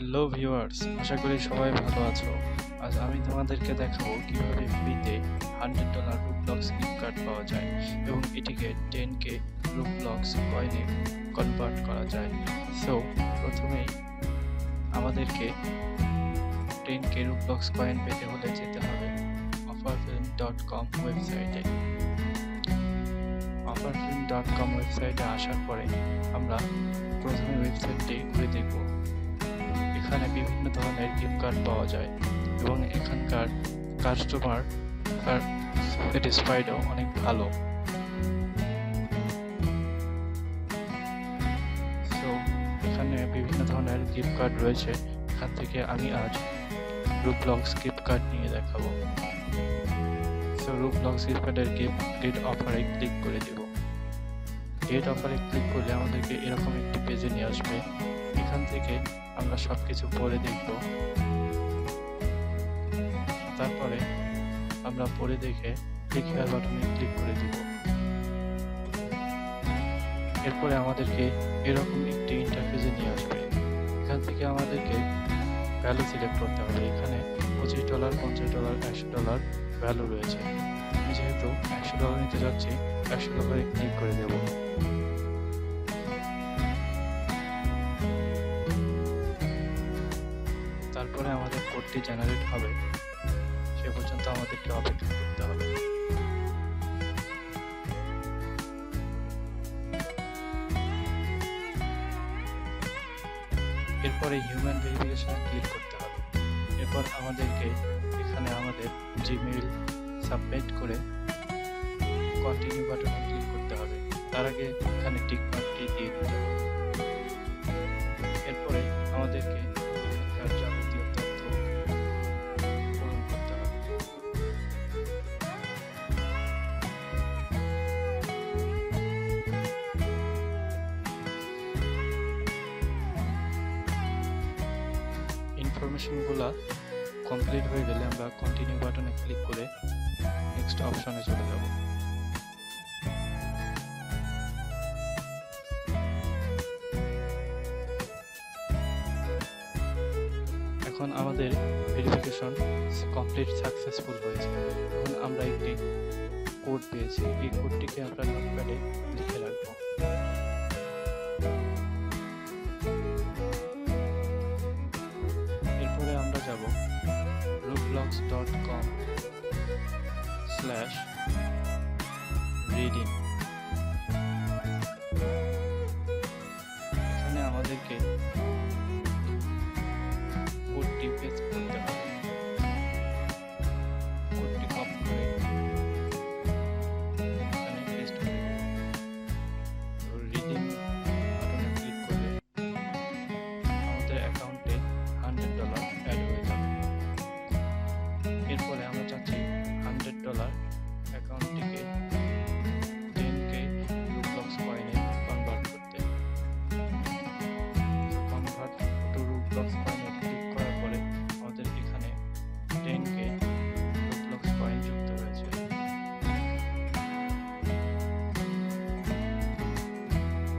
Hello viewers, আশা করি সবাই ভালো আছো। আজ আমি তোমাদেরকে দেখাবো কিভাবে ফ্রিতে $100 রুবলক্স গিফট কার্ড পাওয়া যায় এবং এটিকে 10k রুবলক্স কয়েনে কনভার্ট করা যায়। সো প্রথমেই আমাদেরকে 10k রুবলক্স কয়েন পেতে হলে যেতে হবে offerfilm.com ওয়েবসাইটে। offerfilm.com ওয়েবসাইটে আসার পরে আমরা প্রথমে ওয়েবসাইটটি ঘুরে দেখব। এখানে বিভিন্ন ধরনের গিফট কার্ড পাওয়া যায় এবং এখানকার কাস্টমার স্যাটিসফাইডও অনেক ভালো। সো এখানে বিভিন্ন ধরনের গিফট কার্ড রয়েছে। এখান থেকে আমি আজ রুবলক্স গিফট কার্ড নিয়ে দেখাবো। সো রুবলক্স গিফট কার্ডের গেট অফারে ক্লিক করে দেব। গেট অফারে ক্লিক করলে আমাদেরকে এরকম একটি পেজে নিয়ে আসবে। এখান থেকে আমরা সবকিছু পড়ে দেখব। তারপরে আমরা পড়ে দেখে ক্লিক হেয়ার বাটনে ক্লিক করে দেব। এরপরে আমাদেরকে এরকম একটি ইন্টারফেসে নিয়ে আসবে। এখান থেকে আমাদেরকে ভ্যালু সিলেক্ট করতে হবে। এখানে $25, $50, $100 ভ্যালু রয়েছে। আমি যেহেতু $100 নিতে যাচ্ছি, $100 ক্লিক করে দেব। তারপরে আমাদের কোডটি জেনারেট হবে, সে পর্যন্ত আমাদেরকে অপেক্ষা করতে হবে। এরপরে হিউম্যান ভেরিফিকেশনে ক্লিক করতে হবে। এরপর আমাদেরকে এখানে আমাদের জিমেইল সাবমিট করে কন্টিনিউ বাটনে ক্লিক করতে হবে। তার আগে এখানে টিক মার্কটি দিয়ে দিতে হবে। এরপরে আমাদেরকে এখানকার যাবতীয় তথ্য পূরণ করতে হবে। ইনফরমেশনগুলো কমপ্লিট হয়ে গেলে আমরা কন্টিনিউ বাটনে ক্লিক করে নেক্সট অপশনে চলে যাব। এখন আমাদের ভেরিফিকেশন কমপ্লিট সাকসেসফুল হয়েছে। এখন আমরা একটি কোড পেয়েছি। এই কোডটিকে আমরা নোটপ্যাডে লিখে রাখবো। এরপরে আমরা যাব roblox.com/reading।